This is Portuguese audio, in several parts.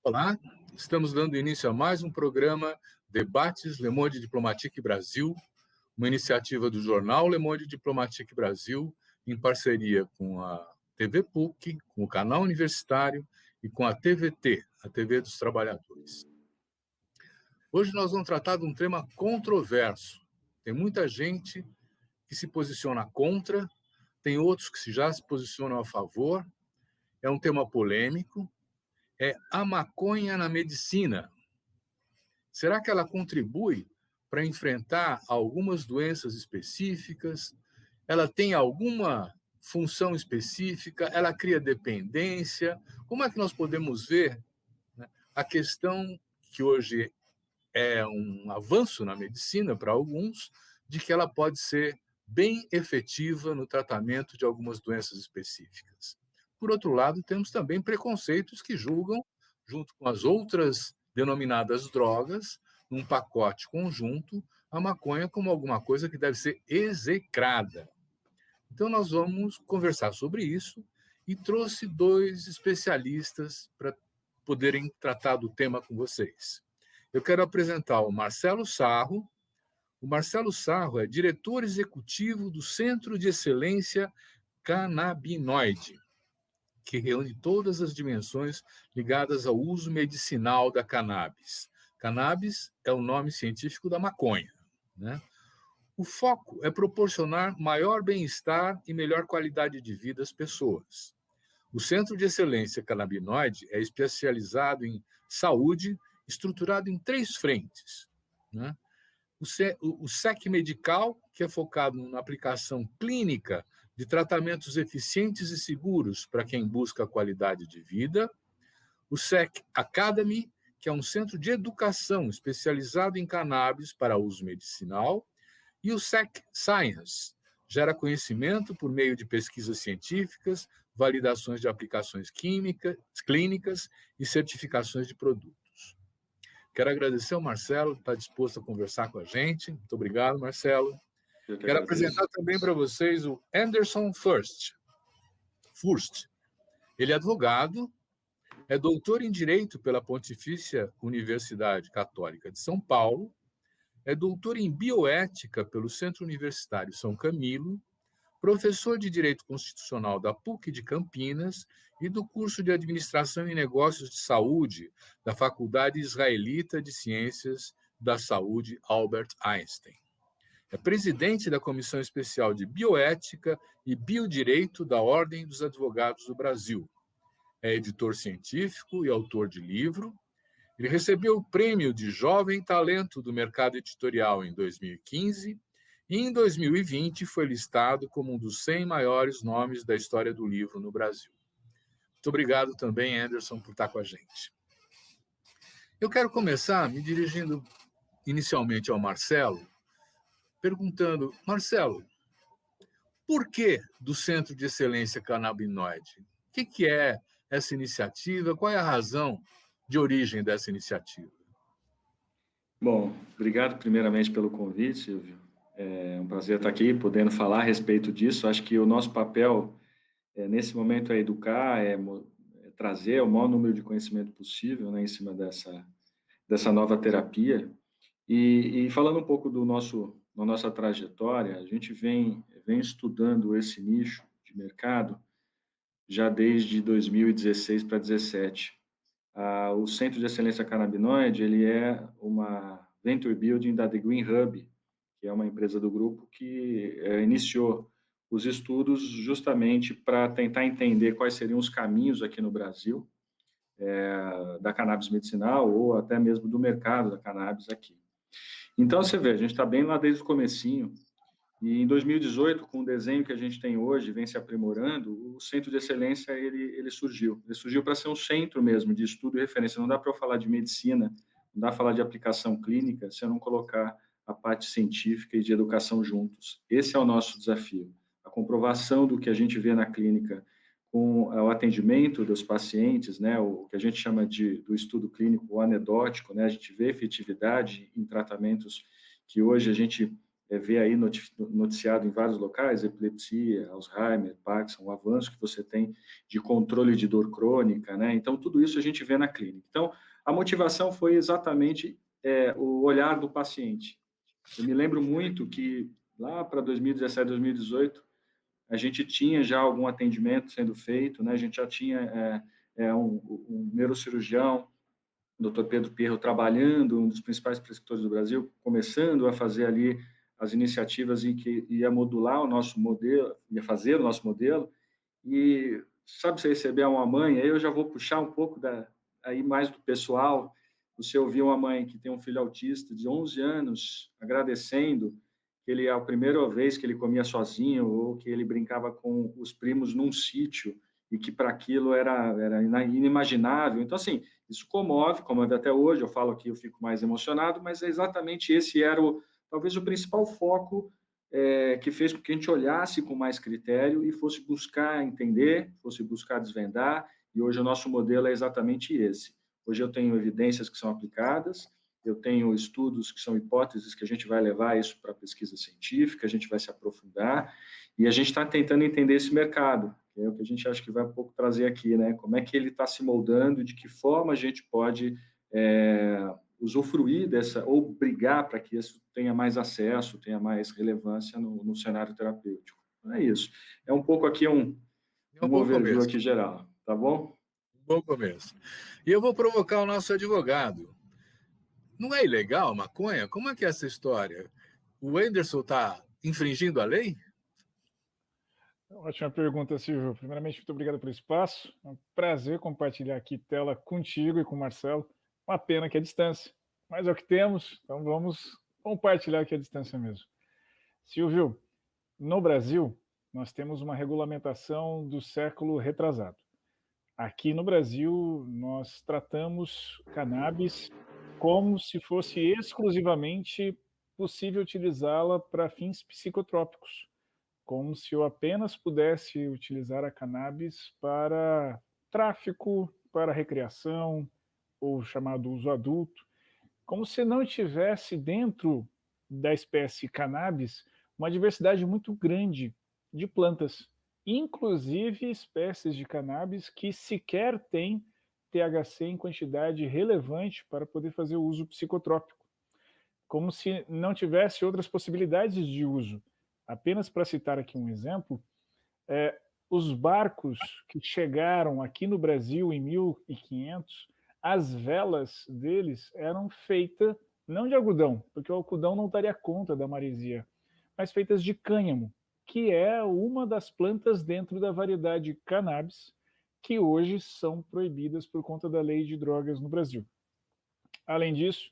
Olá, estamos dando início a mais um programa Debates Le Monde Diplomatique Brasil, uma iniciativa do jornal Le Monde Diplomatique Brasil, em parceria com a TV PUC, com o canal universitário e com a TVT, a TV dos Trabalhadores. Hoje nós vamos tratar de um tema controverso. Tem muita gente que se posiciona contra, tem outros que já se posicionam a favor. É um tema polêmico. É a maconha na medicina. Será que ela contribui para enfrentar algumas doenças específicas? Ela tem alguma função específica? Ela cria dependência? Como é que nós podemos ver, né, a questão que hoje é um avanço na medicina para alguns, de que ela pode ser bem efetiva no tratamento de algumas doenças específicas? Por outro lado, temos também preconceitos que julgam, junto com as outras denominadas drogas, num pacote conjunto, a maconha como alguma coisa que deve ser execrada. Então, nós vamos conversar sobre isso e trouxe dois especialistas para poderem tratar do tema com vocês. Eu quero apresentar o Marcelo Sarro. O Marcelo Sarro é diretor executivo do Centro de Excelência Canabinoide, que reúne todas as dimensões ligadas ao uso medicinal da cannabis. Cannabis é o nome científico da maconha, né? O foco é proporcionar maior bem-estar e melhor qualidade de vida às pessoas. O Centro de Excelência Canabinoide é especializado em saúde, estruturado em 3 frentes, né? O SEC Medical, que é focado na aplicação clínica de tratamentos eficientes e seguros para quem busca qualidade de vida. O SEC Academy, que é um centro de educação especializado em cannabis para uso medicinal. E o SEC Science, gera conhecimento por meio de pesquisas científicas, validações de aplicações químicas, clínicas e certificações de produtos. Quero agradecer ao Marcelo, que está disposto a conversar com a gente. Muito obrigado, Marcelo. Quero apresentar também para vocês o Anderson Furst. Ele é advogado, é doutor em Direito pela Pontifícia Universidade Católica de São Paulo, é doutor em Bioética pelo Centro Universitário São Camilo, professor de Direito Constitucional da PUC de Campinas e do curso de Administração e Negócios de Saúde da Faculdade Israelita de Ciências da Saúde Albert Einstein. É presidente da Comissão Especial de Bioética e Biodireito da Ordem dos Advogados do Brasil. É editor científico e autor de livro. Ele recebeu o prêmio de Jovem Talento do Mercado Editorial em 2015 e, em 2020, foi listado como um dos 100 maiores nomes da história do livro no Brasil. Muito obrigado também, Anderson, por estar com a gente. Eu quero começar me dirigindo inicialmente ao Marcelo, perguntando: Marcelo, por que do Centro de Excelência Canabinoide? O que é essa iniciativa? Qual é a razão de origem dessa iniciativa? Bom, obrigado primeiramente pelo convite, Silvio. É um prazer estar aqui, podendo falar a respeito disso. Acho que o nosso papel, nesse momento, é educar, é trazer o maior número de conhecimento possível, né, em cima dessa nova terapia. E falando um pouco da nossa trajetória, a gente vem estudando esse nicho de mercado já desde 2016 para 2017. O Centro de Excelência Canabinoide, ele é uma venture building da The Green Hub, que é uma empresa do grupo que iniciou os estudos justamente para tentar entender quais seriam os caminhos aqui no Brasil da cannabis medicinal ou até mesmo do mercado da cannabis aqui. Então, você vê, a gente está bem lá desde o comecinho, e em 2018, com o desenho que a gente tem hoje, vem se aprimorando, o Centro de Excelência, ele surgiu. Ele surgiu para ser um centro mesmo de estudo e referência. Não dá para eu falar de medicina, não dá para falar de aplicação clínica, se eu não colocar a parte científica e de educação juntos. Esse é o nosso desafio. A comprovação do que a gente vê na clínica com o atendimento dos pacientes, né, o que a gente chama do estudo clínico anedótico, né, a gente vê efetividade em tratamentos que hoje a gente vê aí noticiado em vários locais, epilepsia, Alzheimer, Parkinson, o avanço que você tem de controle de dor crônica, né? Então, tudo isso a gente vê na clínica. Então, a motivação foi exatamente o olhar do paciente. Eu me lembro muito que lá para 2017, 2018, a gente tinha já algum atendimento sendo feito, né? A gente já tinha um neurocirurgião, o Dr. Pedro Perro, trabalhando, um dos principais prescritores do Brasil, começando a fazer ali as iniciativas em que ia modular o nosso modelo, ia fazer o nosso modelo, e sabe, você receber uma mãe, aí eu já vou puxar um pouco aí mais do pessoal, você ouvir uma mãe que tem um filho autista de 11 anos agradecendo que ele, a primeira vez que ele comia sozinho, ou que ele brincava com os primos num sítio, e que para aquilo era inimaginável. Então, assim, isso comove até hoje, eu falo aqui, eu fico mais emocionado, mas é exatamente esse era talvez o principal foco que fez com que a gente olhasse com mais critério e fosse buscar entender, fosse buscar desvendar, e hoje o nosso modelo é exatamente esse. Hoje eu tenho evidências que são aplicadas, eu tenho estudos que são hipóteses que a gente vai levar isso para a pesquisa científica, a gente vai se aprofundar, e a gente está tentando entender esse mercado, que é o que a gente acha que vai um pouco trazer aqui, né? Como é que ele está se moldando, de que forma a gente pode usufruir dessa, ou brigar para que isso tenha mais acesso, tenha mais relevância no cenário terapêutico. Não é isso. É um pouco aqui um bom overview começo. aqui geral, tá bom? Bom começo. E eu vou provocar o nosso advogado. Não é ilegal maconha? Como é que é essa história? O Anderson está infringindo a lei? Ótima pergunta, Silvio. Primeiramente, muito obrigado pelo espaço. É um prazer compartilhar aqui tela contigo e com o Marcelo. Uma pena que é a distância, mas é o que temos, então vamos compartilhar aqui a distância mesmo. Silvio, no Brasil, nós temos uma regulamentação do século retrasado. Aqui no Brasil, nós tratamos cannabis como se fosse exclusivamente possível utilizá-la para fins psicotrópicos, como se eu apenas pudesse utilizar a cannabis para tráfico, para recreação, ou chamado uso adulto, como se não tivesse dentro da espécie cannabis uma diversidade muito grande de plantas, inclusive espécies de cannabis que sequer têm THC em quantidade relevante para poder fazer o uso psicotrópico, como se não tivesse outras possibilidades de uso. Apenas para citar aqui um exemplo, os barcos que chegaram aqui no Brasil em 1500, as velas deles eram feitas não de algodão, porque o algodão não daria conta da maresia, mas feitas de cânhamo, que é uma das plantas dentro da variedade cannabis, que hoje são proibidas por conta da lei de drogas no Brasil. Além disso,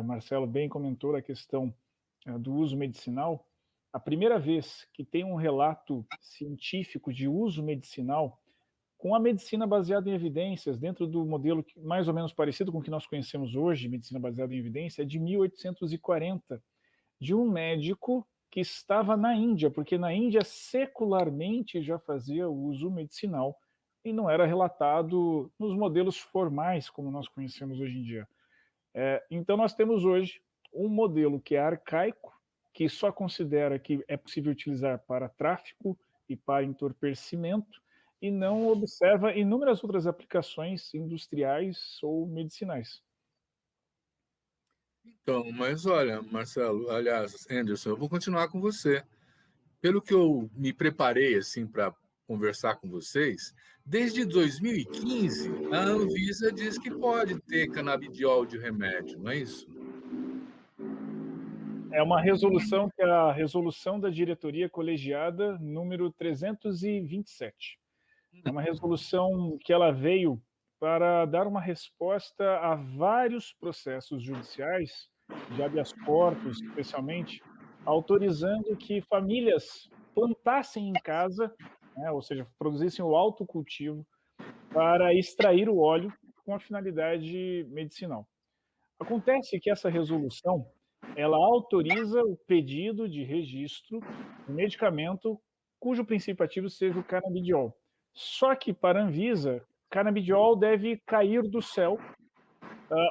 Marcelo bem comentou a questão do uso medicinal. A primeira vez que tem um relato científico de uso medicinal com a medicina baseada em evidências, dentro do modelo mais ou menos parecido com o que nós conhecemos hoje, medicina baseada em evidência, é de 1840, de um médico que estava na Índia, porque na Índia secularmente já fazia uso medicinal e não era relatado nos modelos formais como nós conhecemos hoje em dia. Então nós temos hoje um modelo que é arcaico, que só considera que é possível utilizar para tráfico e para entorpecimento, e não observa inúmeras outras aplicações industriais ou medicinais. Então, mas olha, Marcelo, aliás, Anderson, eu vou continuar com você. Pelo que eu me preparei assim para conversar com vocês, desde 2015 a Anvisa diz que pode ter canabidiol de remédio, não é isso? É uma resolução que é a resolução da diretoria colegiada número 327. É uma resolução que ela veio para dar uma resposta a vários processos judiciais, de habeas corpus especialmente, autorizando que famílias plantassem em casa, né, ou seja, produzissem o autocultivo para extrair o óleo com a finalidade medicinal. Acontece que essa resolução ela autoriza o pedido de registro de medicamento cujo princípio ativo seja o canabidiol. Só que para a Anvisa, canabidiol deve cair do céu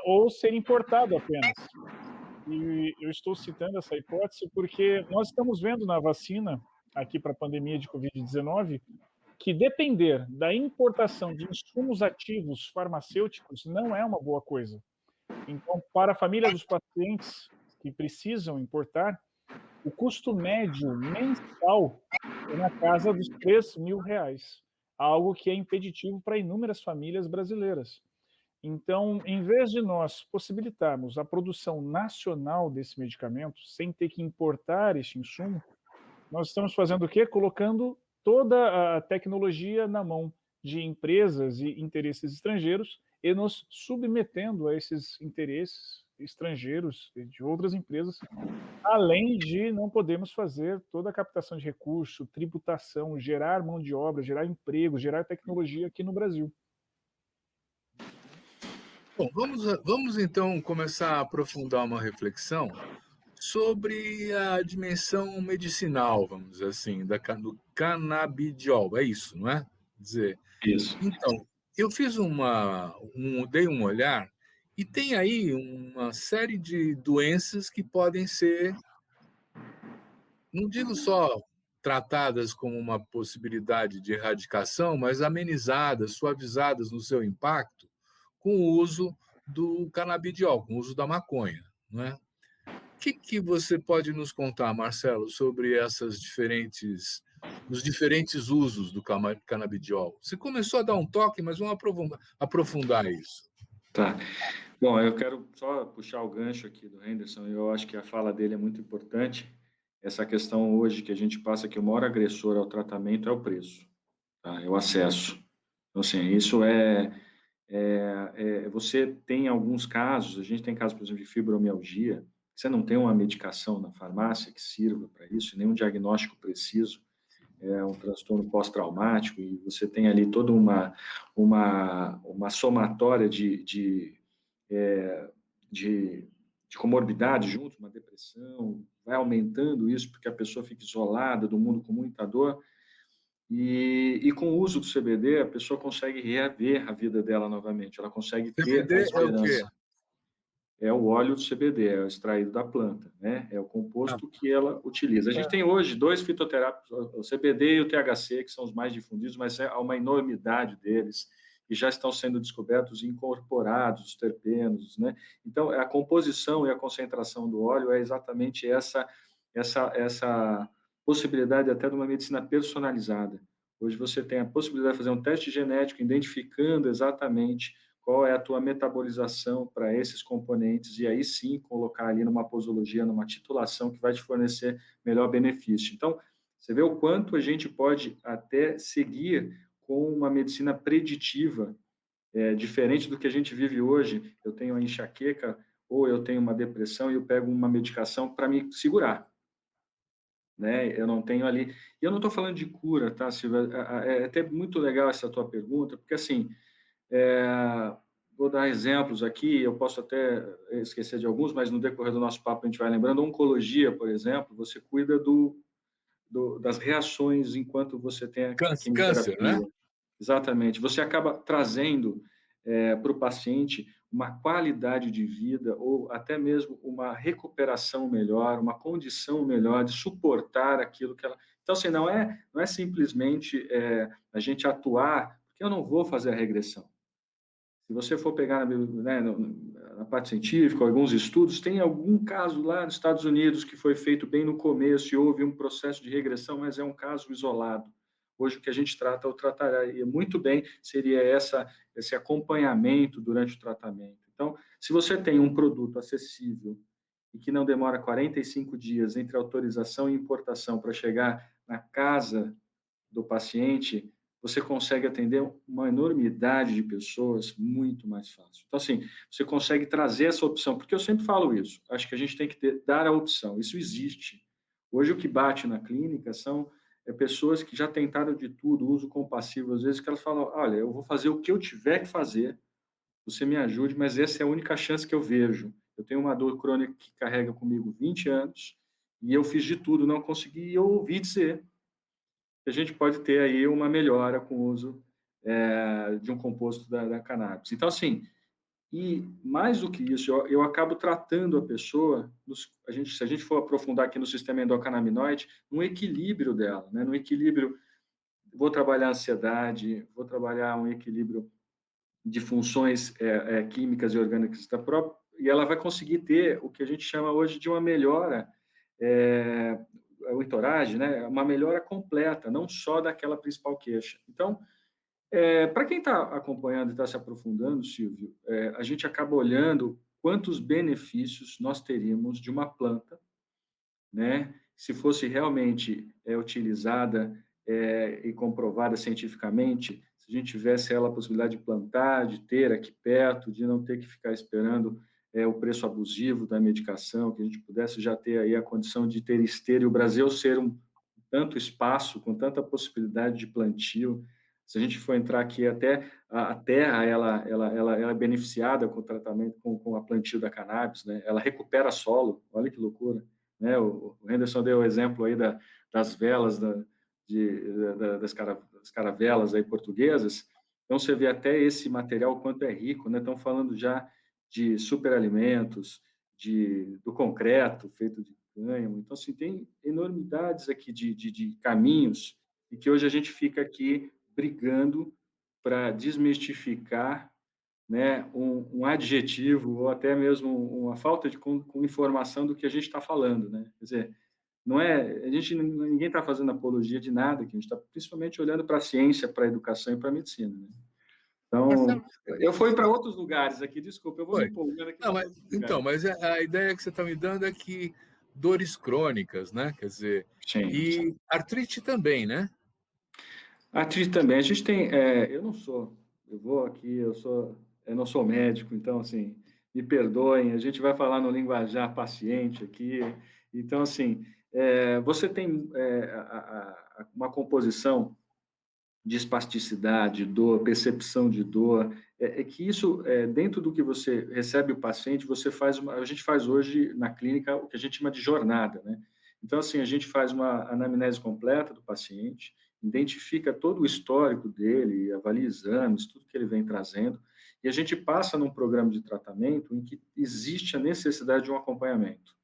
ou ser importado apenas. E eu estou citando essa hipótese porque nós estamos vendo na vacina, aqui para a pandemia de Covid-19, que depender da importação de insumos ativos farmacêuticos não é uma boa coisa. Então, para a família dos pacientes que precisam importar, o custo médio mensal é na casa dos R$ 3.000, algo que é impeditivo para inúmeras famílias brasileiras. Então, em vez de nós possibilitarmos a produção nacional desse medicamento, sem ter que importar este insumo, nós estamos fazendo o quê? Colocando toda a tecnologia na mão de empresas e interesses estrangeiros e nos submetendo a esses interesses estrangeiros e de outras empresas, além de não podermos fazer toda a captação de recurso, tributação, gerar mão de obra, gerar emprego, gerar tecnologia aqui no Brasil. Bom, vamos então começar a aprofundar uma reflexão sobre a dimensão medicinal, vamos dizer assim, do canabidiol. É isso, não é? Quer dizer, Isso. então, eu fiz dei um olhar e tem aí uma série de doenças que podem ser, não digo só tratadas como uma possibilidade de erradicação, mas amenizadas, suavizadas no seu impacto com o uso do canabidiol, com o uso da maconha, não é? O que você pode nos contar, Marcelo, sobre os diferentes usos do canabidiol? Você começou a dar um toque, mas vamos aprofundar isso. Tá. Bom, eu quero só puxar o gancho aqui do Henderson, eu acho que a fala dele é muito importante. Essa questão hoje que a gente passa que o maior agressor ao tratamento é o preço, tá? É o acesso. Então, assim, isso você tem alguns casos, a gente tem casos, por exemplo, de fibromialgia, você não tem uma medicação na farmácia que sirva para isso, nem um diagnóstico preciso, é um transtorno pós-traumático, e você tem ali toda uma somatória de comorbidade junto, uma depressão, vai aumentando isso porque a pessoa fica isolada do mundo com muita dor, e com o uso do CBD, a pessoa consegue reaver a vida dela novamente, ela consegue ter a CBD é o quê? esperança. É o óleo do CBD, é o extraído da planta, né? É o Ah, composto que ela utiliza. A gente tem hoje 2 fitoterápicos, o CBD e o THC, que são os mais difundidos, mas há uma enormidade deles e já estão sendo descobertos e incorporados os terpenos, né? Então, a composição e a concentração do óleo é exatamente essa possibilidade até de uma medicina personalizada. Hoje você tem a possibilidade de fazer um teste genético identificando exatamente qual é a tua metabolização para esses componentes e aí sim colocar ali numa posologia, numa titulação que vai te fornecer melhor benefício. Então, você vê o quanto a gente pode até seguir com uma medicina preditiva, diferente do que a gente vive hoje. Eu tenho a enxaqueca ou eu tenho uma depressão e eu pego uma medicação para me segurar, né? Eu não tenho ali... E eu não estou falando de cura, tá, Silvia? É até muito legal essa tua pergunta, porque assim, vou dar exemplos aqui, eu posso até esquecer de alguns, mas no decorrer do nosso papo a gente vai lembrando. Oncologia, por exemplo, você cuida das reações enquanto você tem a câncer, né? quimioterapia. Exatamente. Você acaba trazendo para o paciente uma qualidade de vida ou até mesmo uma recuperação melhor, uma condição melhor de suportar aquilo que ela... Então, assim, não é simplesmente a gente atuar, porque eu não vou fazer a regressão. Se você for pegar na parte científica, alguns estudos, tem algum caso lá nos Estados Unidos que foi feito bem no começo e houve um processo de regressão, mas é um caso isolado. Hoje o que a gente trata, ou trataria muito bem, seria esse acompanhamento durante o tratamento. Então, se você tem um produto acessível e que não demora 45 dias entre autorização e importação para chegar na casa do paciente, você consegue atender uma enormidade de pessoas muito mais fácil. Então, assim, você consegue trazer essa opção, porque eu sempre falo isso, acho que a gente tem que dar a opção, isso existe. Hoje, o que bate na clínica são pessoas que já tentaram de tudo, uso compassivo, às vezes, que elas falam, olha, eu vou fazer o que eu tiver que fazer, você me ajude, mas essa é a única chance que eu vejo. Eu tenho uma dor crônica que carrega comigo 20 anos, e eu fiz de tudo, não consegui, e eu ouvi dizer que a gente pode ter aí uma melhora com o uso de um composto da cannabis. Então, assim, E, mais do que isso, eu acabo tratando a pessoa, se a gente for aprofundar aqui no sistema endocannabinoide, no equilíbrio dela, né? No equilíbrio, vou trabalhar a ansiedade, vou trabalhar um equilíbrio de funções químicas e orgânicas da própria, e ela vai conseguir ter o que a gente chama hoje de uma melhora, o entourage, né? Uma melhora completa, não só daquela principal queixa. Então, para quem está acompanhando e está se aprofundando, Silvio, a gente acaba olhando quantos benefícios nós teríamos de uma planta, né? Se fosse realmente utilizada e comprovada cientificamente, se a gente tivesse ela a possibilidade de plantar, de ter aqui perto, de não ter que ficar esperando o preço abusivo da medicação, que a gente pudesse já ter aí a condição de ter esteira, e o Brasil ser tanto espaço, com tanta possibilidade de plantio. Se a gente for entrar aqui, até a terra ela é beneficiada com o tratamento, com a plantio da cannabis, né? Ela recupera solo, olha que loucura, né? O Henderson deu o exemplo aí das velas, das caravelas aí portuguesas. Então, você vê até esse material, o quanto é rico, né? Estão falando já de superalimentos, do concreto feito de cânhamo. Então, assim, tem enormidades aqui de caminhos e que hoje a gente fica aqui brigando para desmistificar, né, um adjetivo ou até mesmo uma falta de informação do que a gente está falando, né? Quer dizer, não é, ninguém está fazendo apologia de nada, que a gente está principalmente olhando para a ciência, para a educação e para a medicina, né? Então, Marcelo, eu fui para outros lugares aqui, desculpa, eu vou me empolgando aqui. Não, mas a ideia que você está me dando é que dores crônicas, né? Quer dizer, Sim. e artrite também, né? Artrite também. A gente tem, eu não sou médico, então, assim, me perdoem, a gente vai falar no linguajar paciente aqui. Então, assim, você tem uma composição de espasticidade, dor, percepção de dor, que isso, dentro do que você recebe o paciente, a gente faz hoje na clínica o que a gente chama de jornada, né? Então, assim, a gente faz uma anamnese completa do paciente, identifica todo o histórico dele, avalia exames, tudo que ele vem trazendo, e a gente passa num programa de tratamento em que existe a necessidade de um acompanhamento.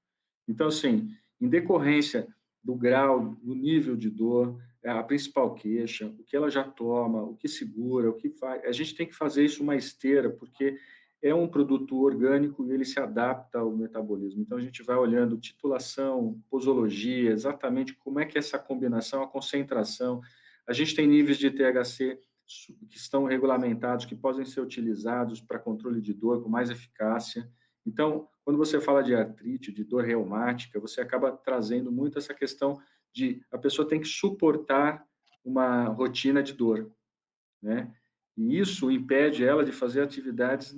Então, assim, em decorrência do grau, do nível de dor, a principal queixa, o que ela já toma, o que segura, o que faz. A gente tem que fazer isso uma esteira, porque é um produto orgânico e ele se adapta ao metabolismo. Então, a gente vai olhando titulação, posologia, exatamente como é que é essa combinação, a concentração. A gente tem níveis de THC que estão regulamentados, que podem ser utilizados para controle de dor com mais eficácia. Então, quando você fala de artrite, de dor reumática, você acaba trazendo muito essa questão de a pessoa tem que suportar uma rotina de dor, né? E isso impede ela de fazer atividades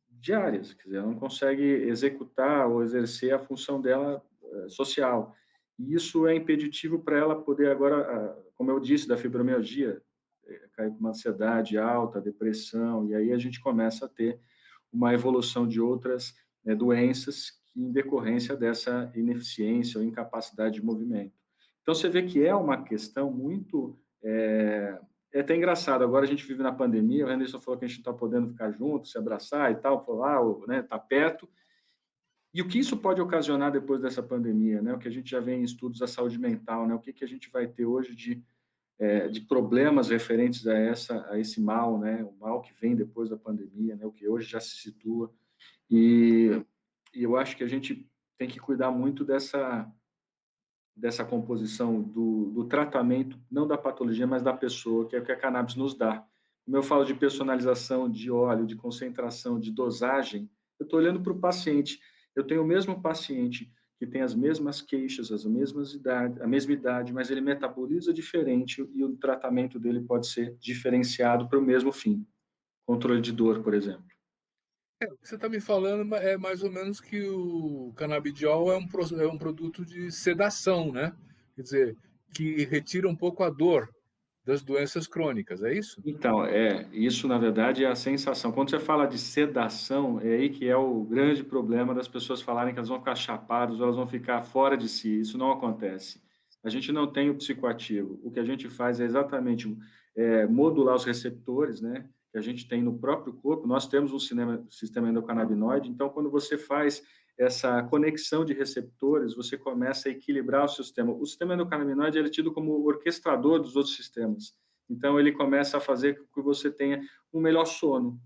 diárias, quer dizer, ela não consegue executar ou exercer a função dela social. E isso é impeditivo para ela poder agora, como eu disse, da fibromialgia, cair com uma ansiedade alta, depressão, e aí a gente começa a ter uma evolução de outras doenças que, em decorrência dessa ineficiência ou incapacidade de movimento. Então, você vê que é uma questão muito... É até engraçado, agora a gente vive na pandemia, o Henderson falou que a gente não está podendo ficar junto, se abraçar e tal, falar, né, tá perto. E o que isso pode ocasionar depois dessa pandemia, né? O que a gente já vê em estudos da saúde mental, né? O que a gente vai ter hoje de problemas referentes a esse mal, né? O mal que vem depois da pandemia, né? O que hoje já se situa. E eu acho que a gente tem que cuidar muito dessa composição do tratamento, não da patologia, mas da pessoa, que é o que a cannabis nos dá. Como eu falo de personalização, de óleo, de concentração, de dosagem, eu estou olhando para o paciente. Eu tenho o mesmo paciente que tem as mesmas queixas, a mesma idade, mas ele metaboliza diferente e o tratamento dele pode ser diferenciado para o mesmo fim. Controle de dor, por exemplo. O que você está me falando é mais ou menos que o canabidiol é um produto de sedação, né? Quer dizer, que retira um pouco a dor das doenças crônicas, é isso? Então, isso na verdade é a sensação. Quando você fala de sedação, é aí que é o grande problema das pessoas falarem que elas vão ficar chapadas ou elas vão ficar fora de si. Isso não acontece. A gente não tem o psicoativo. O que a gente faz é exatamente modular os receptores, né? que a gente tem no próprio corpo. Nós temos um sistema endocannabinoide, então, quando você faz essa conexão de receptores, você começa a equilibrar o seu sistema. O sistema endocannabinoide ele é tido como orquestrador dos outros sistemas. Então, ele começa a fazer com que você tenha um melhor sono.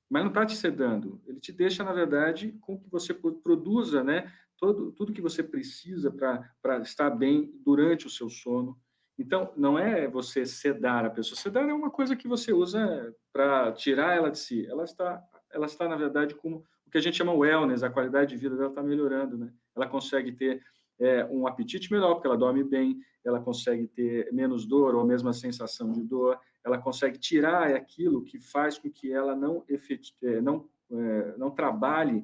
Mas não está te sedando. Ele te deixa, na verdade, com que você produza, né, tudo que você precisa para estar bem durante o seu sono. Então, não é você sedar a pessoa. Sedar é uma coisa que você usa para tirar ela de si. Ela está, na verdade, como o que a gente chama wellness, a qualidade de vida dela está melhorando, né? Ela consegue ter um apetite melhor, porque ela dorme bem, ela consegue ter menos dor ou a mesma sensação de dor, ela consegue tirar aquilo que faz com que ela não trabalhe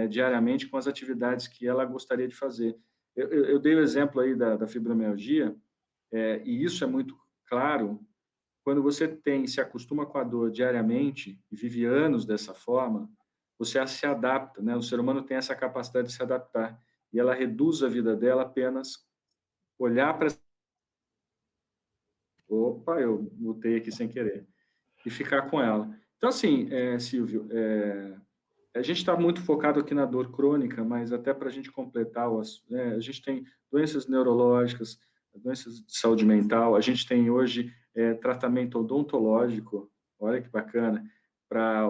diariamente com as atividades que ela gostaria de fazer. Eu dei o exemplo aí da fibromialgia, e isso é muito claro quando você se acostuma com a dor diariamente e vive anos dessa forma, você se adapta, né? O ser humano tem essa capacidade de se adaptar e ela reduz a vida dela apenas olhar para... Opa, eu mutei aqui sem querer. E ficar com ela. Então, assim, Silvio, a gente está muito focado aqui na dor crônica, mas até para a gente completar, a gente tem doenças neurológicas, doenças de saúde mental, a gente tem hoje tratamento odontológico, olha que bacana, para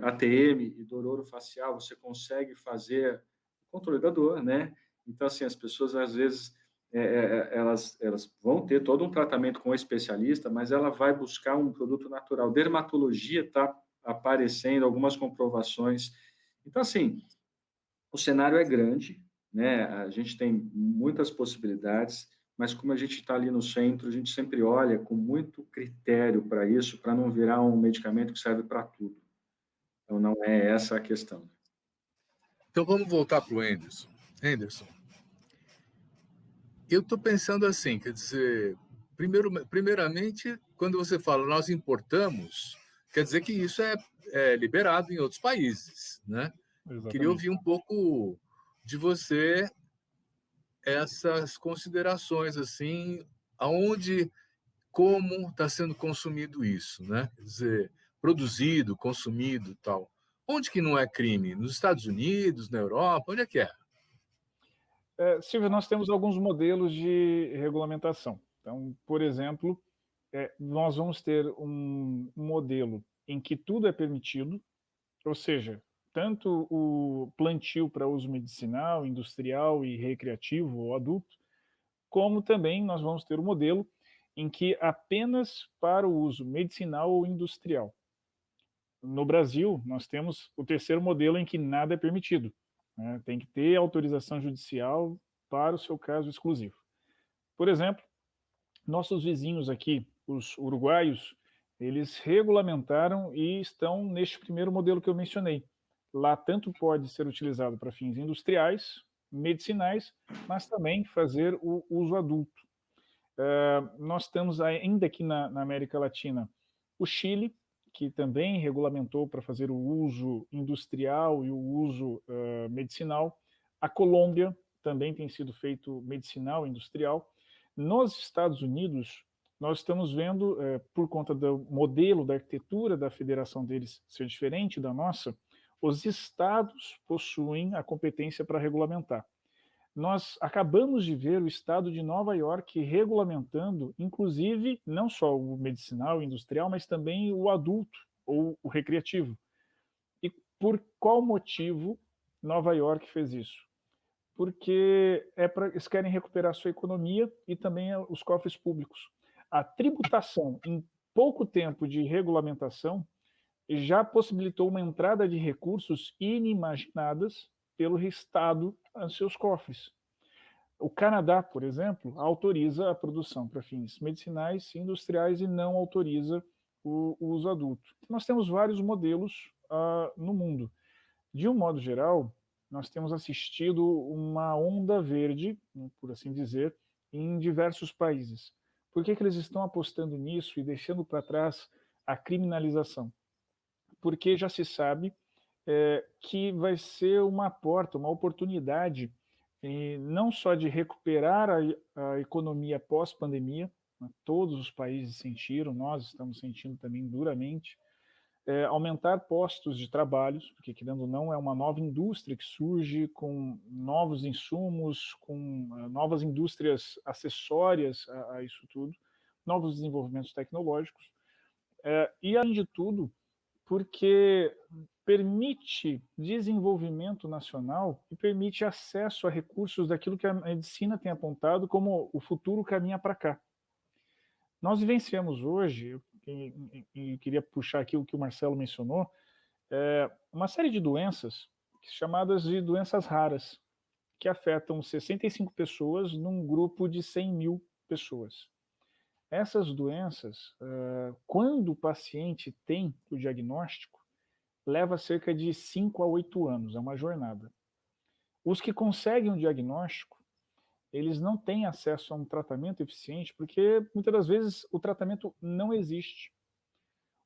ATM e dor orofacial, você consegue fazer o controle da dor, né? Então, assim, as pessoas, às vezes, elas vão ter todo um tratamento com o especialista, mas ela vai buscar um produto natural. Dermatologia está aparecendo, algumas comprovações. Então, assim, o cenário é grande, né? A gente tem muitas possibilidades, mas como a gente está ali no centro, a gente sempre olha com muito critério para isso, para não virar um medicamento que serve para tudo. Então, não é essa a questão. Então, vamos voltar para o Anderson. Anderson, eu estou pensando assim, quer dizer, primeiramente, quando você fala nós importamos, quer dizer que isso é liberado em outros países, né? Exatamente. Queria ouvir um pouco de você essas considerações, assim, aonde, como está sendo consumido isso, né? Quer dizer, produzido, consumido, tal. Onde que não é crime? Nos Estados Unidos, na Europa, onde é que é? Silvio, nós temos alguns modelos de regulamentação. Então, por exemplo, nós vamos ter um modelo em que tudo é permitido, ou seja, tanto o plantio para uso medicinal, industrial e recreativo ou adulto, como também nós vamos ter um modelo em que apenas para o uso medicinal ou industrial. No Brasil, nós temos o terceiro modelo em que nada é permitido, né? Tem que ter autorização judicial para o seu caso exclusivo. Por exemplo, nossos vizinhos aqui, os uruguaios, eles regulamentaram e estão neste primeiro modelo que eu mencionei. Lá tanto pode ser utilizado para fins industriais, medicinais, mas também fazer o uso adulto. Nós temos ainda aqui na América Latina o Chile, que também regulamentou para fazer o uso industrial e o uso medicinal. A Colômbia também tem sido feito medicinal e industrial. Nos Estados Unidos, nós estamos vendo, por conta do modelo da arquitetura da federação deles ser diferente da nossa, os estados possuem a competência para regulamentar. Nós acabamos de ver o estado de Nova York regulamentando, inclusive, não só o medicinal e industrial, mas também o adulto ou o recreativo. E por qual motivo Nova York fez isso? Porque eles querem recuperar a sua economia e também os cofres públicos. A tributação, em pouco tempo de regulamentação, já possibilitou uma entrada de recursos inimaginadas pelo Estado aos seus cofres. O Canadá, por exemplo, autoriza a produção para fins medicinais e industriais e não autoriza o uso adulto. Nós temos vários modelos no mundo. De um modo geral, nós temos assistido uma onda verde, por assim dizer, em diversos países. Por que eles estão apostando nisso e deixando para trás a criminalização? Porque já se sabe que vai ser uma porta, uma oportunidade, não só de recuperar a economia pós-pandemia, né? Todos os países sentiram, nós estamos sentindo também duramente, aumentar postos de trabalho, porque, querendo ou não, é uma nova indústria que surge com novos insumos, com novas indústrias acessórias a isso tudo, novos desenvolvimentos tecnológicos, e, além de tudo, porque permite desenvolvimento nacional e permite acesso a recursos daquilo que a medicina tem apontado como o futuro caminha para cá. Nós vivenciamos hoje, e queria puxar aqui o que o Marcelo mencionou, uma série de doenças chamadas de doenças raras, que afetam 65 pessoas num grupo de 100 mil pessoas. Essas doenças, quando o paciente tem o diagnóstico, leva cerca de 5 a 8 anos, é uma jornada. Os que conseguem o diagnóstico, eles não têm acesso a um tratamento eficiente, porque muitas das vezes o tratamento não existe.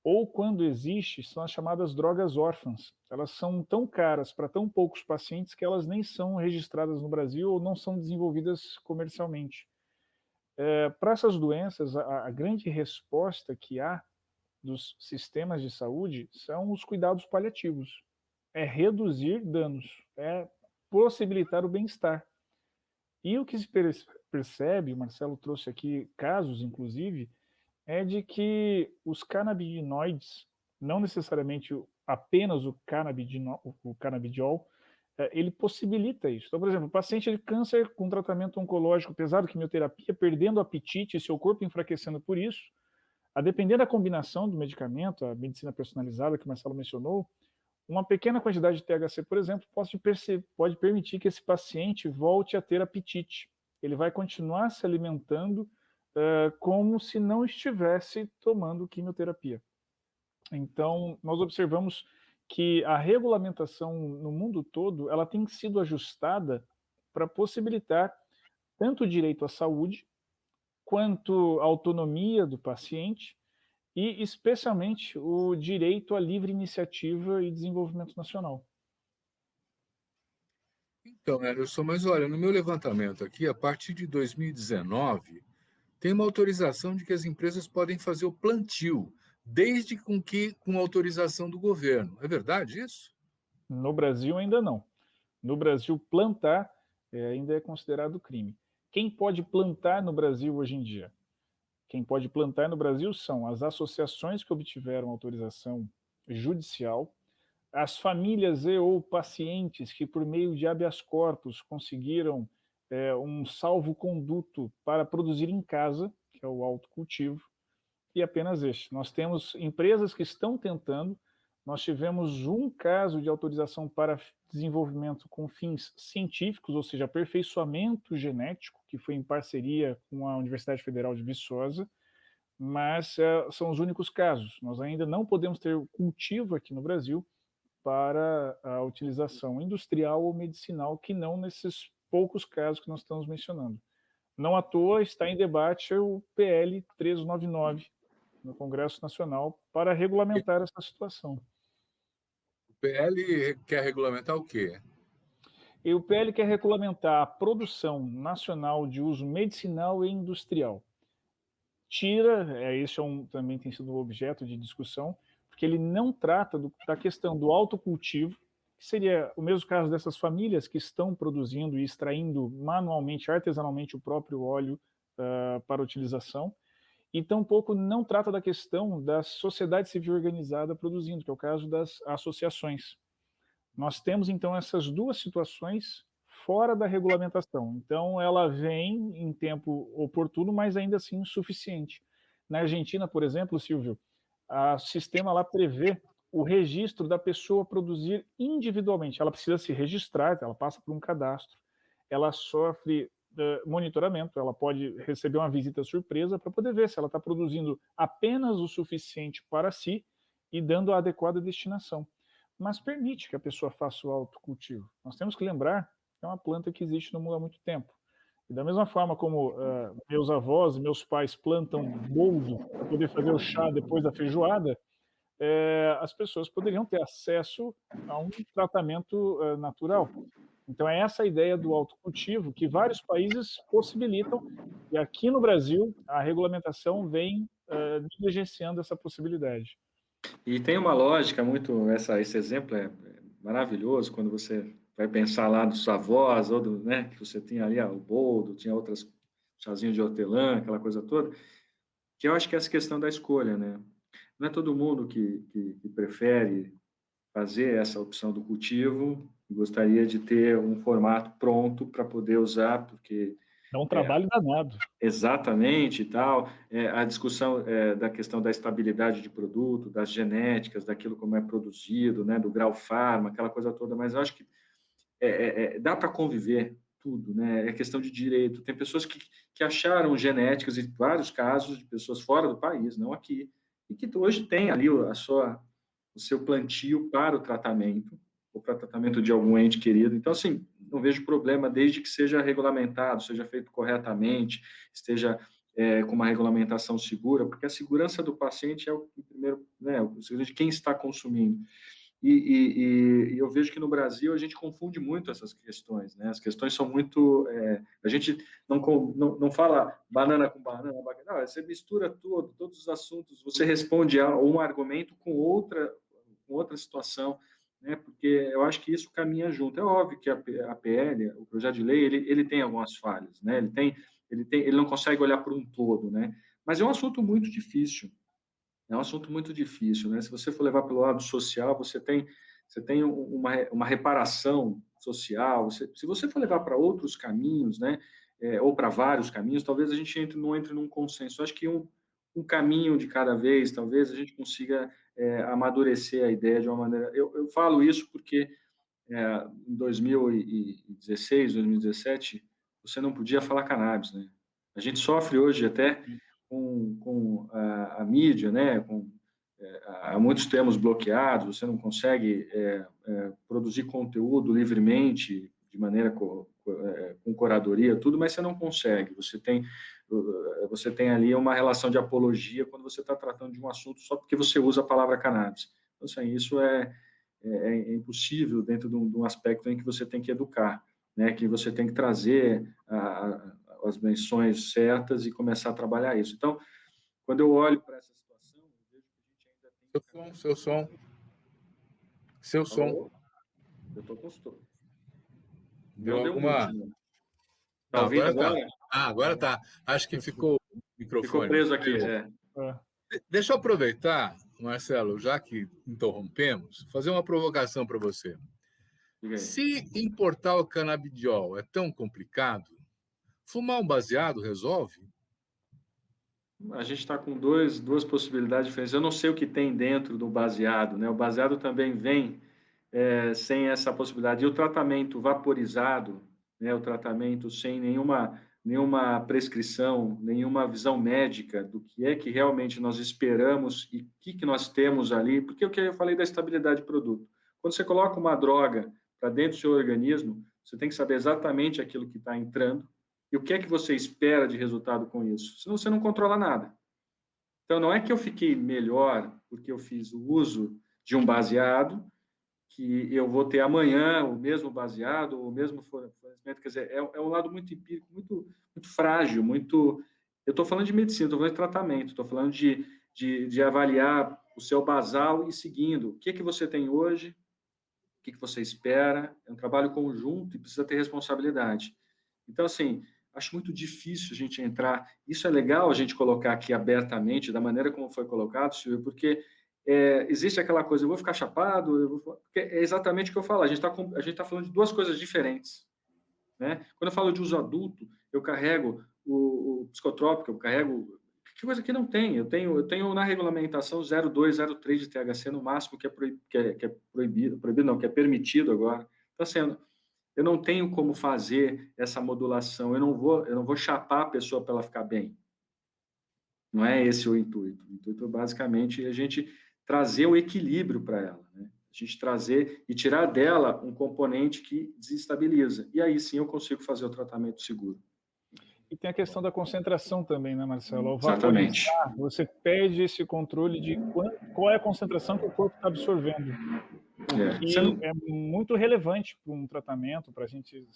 Ou quando existe, são as chamadas drogas órfãs. Elas são tão caras para tão poucos pacientes que elas nem são registradas no Brasil ou não são desenvolvidas comercialmente. Para essas doenças, a grande resposta que há dos sistemas de saúde são os cuidados paliativos. É reduzir danos, é possibilitar o bem-estar. E o que se percebe, o Marcelo trouxe aqui casos, inclusive, é de que os canabinoides, não necessariamente apenas o canabidiol, ele possibilita isso. Então, por exemplo, o paciente de câncer com tratamento oncológico pesado, quimioterapia, perdendo o apetite e seu corpo enfraquecendo por isso, a depender da combinação do medicamento, a medicina personalizada que o Marcelo mencionou, uma pequena quantidade de THC, por exemplo, pode permitir que esse paciente volte a ter apetite. Ele vai continuar se alimentando como se não estivesse tomando quimioterapia. Então, nós observamos que a regulamentação no mundo todo, ela tem sido ajustada para possibilitar tanto o direito à saúde, quanto a autonomia do paciente e, especialmente, o direito à livre iniciativa e desenvolvimento nacional. Então, Emerson, mas olha, no meu levantamento aqui, a partir de 2019, tem uma autorização de que as empresas podem fazer o plantio, desde com autorização do governo. É verdade isso? No Brasil, ainda não. No Brasil, plantar ainda é considerado crime. Quem pode plantar no Brasil hoje em dia? Quem pode plantar no Brasil são as associações que obtiveram autorização judicial, as famílias e ou pacientes que, por meio de habeas corpus, conseguiram um salvo-conduto para produzir em casa, que é o autocultivo, e apenas este. Nós temos empresas que estão tentando. Nós tivemos um caso de autorização para desenvolvimento com fins científicos, ou seja, aperfeiçoamento genético, que foi em parceria com a Universidade Federal de Viçosa, mas são os únicos casos. Nós ainda não podemos ter cultivo aqui no Brasil para a utilização industrial ou medicinal, que não nesses poucos casos que nós estamos mencionando. Não à toa está em debate o PL 1399 no Congresso Nacional para regulamentar essa situação. O PL quer regulamentar o quê? E o PL quer regulamentar a produção nacional de uso medicinal e industrial. Esse também tem sido objeto de discussão, porque ele não trata da questão do autocultivo, que seria o mesmo caso dessas famílias que estão produzindo e extraindo manualmente, artesanalmente, o próprio óleo para utilização, e tampouco não trata da questão da sociedade civil organizada produzindo, que é o caso das associações. Nós temos, então, essas duas situações fora da regulamentação. Então, ela vem em tempo oportuno, mas ainda assim insuficiente. Na Argentina, por exemplo, Silvio, o sistema lá prevê o registro da pessoa produzir individualmente. Ela precisa se registrar, ela passa por um cadastro, ela sofre monitoramento, ela pode receber uma visita surpresa para poder ver se ela está produzindo apenas o suficiente para si e dando a adequada destinação. Mas permite que a pessoa faça o autocultivo. Nós temos que lembrar que é uma planta que existe no mundo há muito tempo. E da mesma forma como meus avós e meus pais plantam boldo para poder fazer o chá depois da feijoada, as pessoas poderiam ter acesso a um tratamento natural. Então, é essa a ideia do autocultivo que vários países possibilitam, e aqui no Brasil, a regulamentação vem negligenciando essa possibilidade. E tem uma lógica muito, esse exemplo é maravilhoso, quando você vai pensar lá dos avós, ou né, que você tinha ali o boldo, tinha outras, chazinho de hortelã, aquela coisa toda, que eu acho que é essa questão da escolha, né? Não é todo mundo que prefere fazer essa opção do cultivo, gostaria de ter um formato pronto para poder usar, porque Dá um trabalho danado. exatamente e tal, a discussão da questão da estabilidade de produto, das genéticas, daquilo como é produzido, né, do grau farma, aquela coisa toda, mas eu acho que dá para conviver tudo, né? É questão de direito. Tem pessoas que acharam genéticas, em vários casos, de pessoas fora do país, não aqui, e que hoje tem ali o seu plantio para o tratamento de algum ente querido. Então, assim, não vejo problema desde que seja regulamentado, seja feito corretamente, esteja com uma regulamentação segura, porque a segurança do paciente é o primeiro, né, o seguro de quem está consumindo. E eu vejo que no Brasil a gente confunde muito essas questões, né? As questões são muito... a gente não fala banana com banana, não, você mistura tudo, todos os assuntos, você responde a um argumento com outra situação, né? Porque eu acho que isso caminha junto. É óbvio que a PL, o projeto de lei, ele tem algumas falhas, né? Ele não consegue olhar para um todo, né? Mas é um assunto muito difícil. É um assunto muito difícil, né? Se você for levar pelo lado social, você tem uma reparação social. Se você for levar para outros caminhos, né? Ou para vários caminhos, talvez a gente não entre num consenso. Eu acho que um caminho de cada vez, talvez a gente consiga amadurecer a ideia de uma maneira. Eu falo isso porque em 2016, 2017, você não podia falar cannabis, né? A gente sofre hoje até com a mídia, né? Há muitos termos bloqueados, você não consegue produzir conteúdo livremente, de maneira com curadoria, tudo, mas você não consegue. Você tem ali uma relação de apologia quando você está tratando de um assunto só porque você usa a palavra cannabis. Então, assim, isso é impossível dentro de um aspecto em que você tem que educar, né? Que você tem que trazer as menções certas e começar a trabalhar isso. Então, quando eu olho para essa situação, eu vejo que a gente ainda tem... Seu som. Alô? Eu estou com som. Deu Não deu alguma... mute, não. Está Não, ouvindo agora tá. agora? Agora tá. Acho que ficou o Ficou microfone. preso aqui, Deixa eu aproveitar, Marcelo, já que interrompemos, fazer uma provocação para você. Se importar o canabidiol é tão complicado, fumar um baseado resolve? A gente está com duas possibilidades diferentes. Eu não sei o que tem dentro do baseado, né? O baseado também vem sem essa possibilidade. E o tratamento vaporizado, né? O tratamento sem nenhuma prescrição, nenhuma visão médica do que é que realmente nós esperamos e o que nós temos ali, porque o que eu falei da estabilidade do produto. Quando você coloca uma droga para dentro do seu organismo, você tem que saber exatamente aquilo que está entrando e o que é que você espera de resultado com isso. Senão você não controla nada. Então, não é que eu fiquei melhor porque eu fiz o uso de um baseado, que eu vou ter amanhã o mesmo baseado, o mesmo fornecimento. Quer dizer, é um lado muito empírico, muito frágil, muito... Eu estou falando de medicina, estou falando de tratamento, estou falando de avaliar o seu basal e seguindo. O que você tem hoje, o que você espera. É um trabalho conjunto e precisa ter responsabilidade. Então, assim, acho muito difícil a gente entrar. Isso é legal a gente colocar aqui abertamente, da maneira como foi colocado, Silvio, porque existe aquela coisa, eu vou ficar chapado, porque é exatamente o que eu falo, a gente tá falando de duas coisas diferentes, né? Quando eu falo de uso adulto, eu carrego o psicotrópico, eu carrego... Que coisa que não tem. Eu tenho na regulamentação 0,2, 0,3 de THC no máximo, que é proibido, não, que é permitido agora. Está sendo... Eu não tenho como fazer essa modulação, eu não vou chapar a pessoa para ela ficar bem. Não é esse o intuito. O intuito, basicamente, é a gente trazer o equilíbrio para ela, né? A gente trazer e tirar dela um componente que desestabiliza. E aí sim eu consigo fazer o tratamento seguro. E tem a questão da concentração também, né, Marcelo? Ao Exatamente. vaporizar, você perde esse controle de qual é a concentração que o corpo está absorvendo. Que é muito relevante para um tratamento, para a gente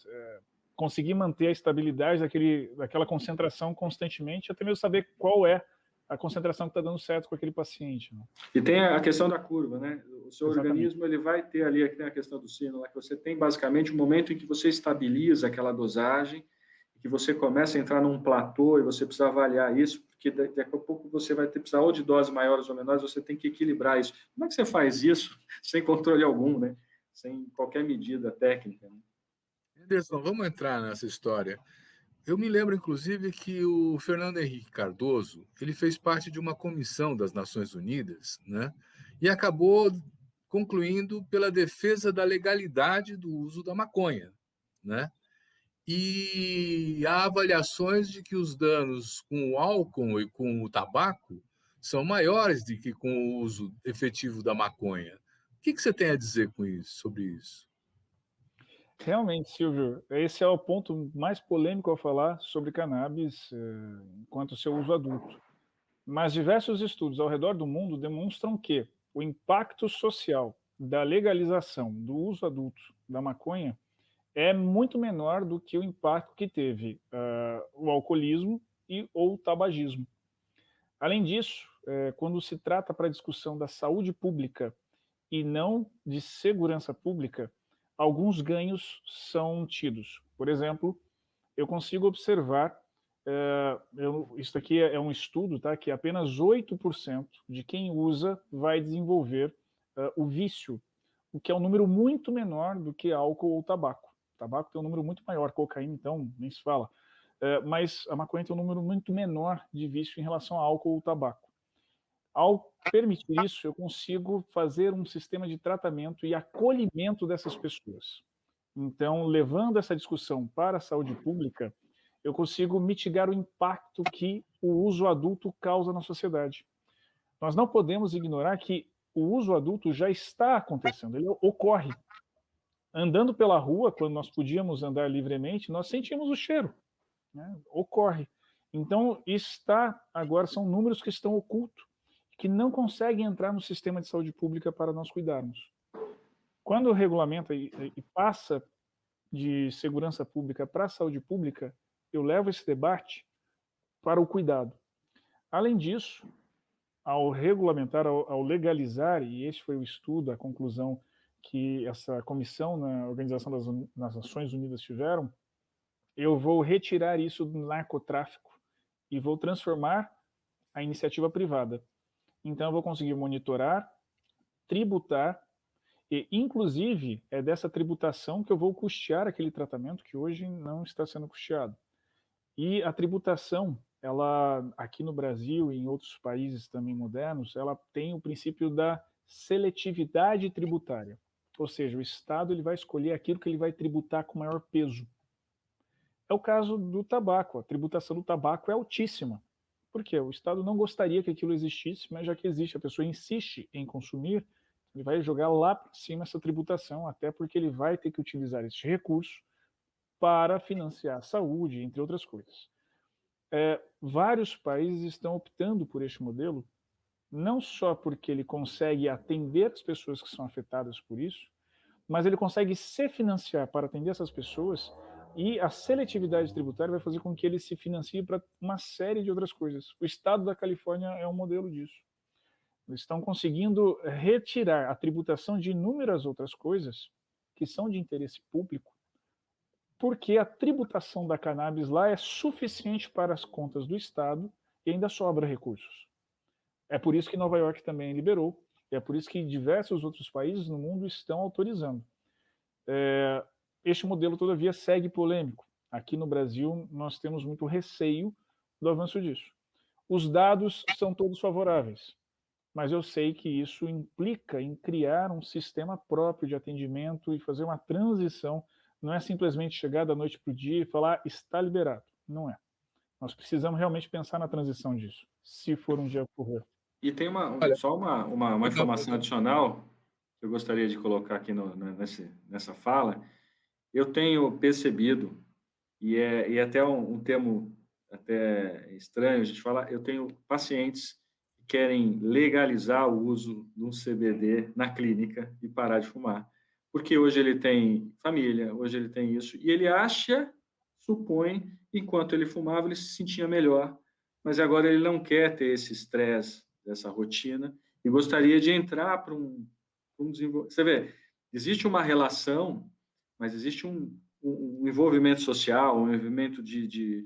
conseguir manter a estabilidade daquela concentração constantemente, até mesmo saber qual é a concentração que está dando certo com aquele paciente. Né? E tem a questão da curva, né? O seu Exatamente. organismo ele vai ter ali a questão do sino, lá que você tem basicamente um momento em que você estabiliza aquela dosagem, que você começa a entrar num platô e você precisa avaliar isso, porque daqui a pouco você vai precisar ou de doses maiores ou menores, você tem que equilibrar isso. Como é que você faz isso sem controle algum, né? Sem qualquer medida técnica? Né? Anderson, vamos entrar nessa história. Eu me lembro, inclusive, que o Fernando Henrique Cardoso ele fez parte de uma comissão das Nações Unidas, né? E acabou concluindo pela defesa da legalidade do uso da maconha, né? E há avaliações de que os danos com o álcool e com o tabaco são maiores do que com o uso efetivo da maconha. O que você tem a dizer com isso, sobre isso? Realmente, Silvio, esse é o ponto mais polêmico a falar sobre cannabis enquanto seu uso adulto. Mas diversos estudos ao redor do mundo demonstram que o impacto social da legalização do uso adulto da maconha é muito menor do que o impacto que teve o alcoolismo ou o tabagismo. Além disso, quando se trata para a discussão da saúde pública e não de segurança pública, alguns ganhos são tidos. Por exemplo, eu consigo observar, isso aqui é um estudo, tá, que apenas 8% de quem usa vai desenvolver o vício, o que é um número muito menor do que álcool ou tabaco. O tabaco tem um número muito maior, cocaína, então, nem se fala. Mas a maconha tem um número muito menor de vício em relação a álcool ou tabaco. Ao permitir isso, eu consigo fazer um sistema de tratamento e acolhimento dessas pessoas. Então, levando essa discussão para a saúde pública, eu consigo mitigar o impacto que o uso adulto causa na sociedade. Nós não podemos ignorar que o uso adulto já está acontecendo, ele ocorre. Andando pela rua, quando nós podíamos andar livremente, nós sentimos o cheiro, né? Ocorre. Então, agora são números que estão ocultos, que não conseguem entrar no sistema de saúde pública para nós cuidarmos. Quando regulamenta e passa de segurança pública para a saúde pública, eu levo esse debate para o cuidado. Além disso, ao regulamentar, ao legalizar, e esse foi o estudo, a conclusão que essa comissão na Organização das Nações Unidas tiveram, eu vou retirar isso do narcotráfico e vou transformar a iniciativa privada. Então, eu vou conseguir monitorar, tributar, e, inclusive, é dessa tributação que eu vou custear aquele tratamento que hoje não está sendo custeado. E a tributação, ela, aqui no Brasil e em outros países também modernos, ela tem o princípio da seletividade tributária. Ou seja, o Estado ele vai escolher aquilo que ele vai tributar com maior peso. É o caso do tabaco. A tributação do tabaco é altíssima. Por quê? O Estado não gostaria que aquilo existisse, mas já que existe, a pessoa insiste em consumir, ele vai jogar lá para cima essa tributação, até porque ele vai ter que utilizar esse recurso para financiar a saúde, entre outras coisas. Vários países estão optando por este modelo, não só porque ele consegue atender as pessoas que são afetadas por isso, mas ele consegue se financiar para atender essas pessoas e a seletividade tributária vai fazer com que ele se financie para uma série de outras coisas. O estado da Califórnia é um modelo disso. Eles estão conseguindo retirar a tributação de inúmeras outras coisas que são de interesse público, porque a tributação da cannabis lá é suficiente para as contas do Estado e ainda sobra recursos. É por isso que Nova York também liberou, e é por isso que diversos outros países no mundo estão autorizando. Este modelo, todavia, segue polêmico. Aqui no Brasil, nós temos muito receio do avanço disso. Os dados são todos favoráveis, mas eu sei que isso implica em criar um sistema próprio de atendimento e fazer uma transição. Não é simplesmente chegar da noite para o dia e falar está liberado. Não é. Nós precisamos realmente pensar na transição disso, se for um dia ocorrer. E tem só uma informação adicional que eu gostaria de colocar aqui nessa fala. Eu tenho percebido, e é até um termo até estranho a gente falar, eu tenho pacientes que querem legalizar o uso de um CBD na clínica e parar de fumar. Porque hoje ele tem família, hoje ele tem isso, e ele supõe, enquanto ele fumava, ele se sentia melhor mas agora ele não quer ter esse estresse dessa rotina e gostaria de entrar para um desenvolvimento. Você vê, existe uma relação, mas existe um envolvimento social, um envolvimento de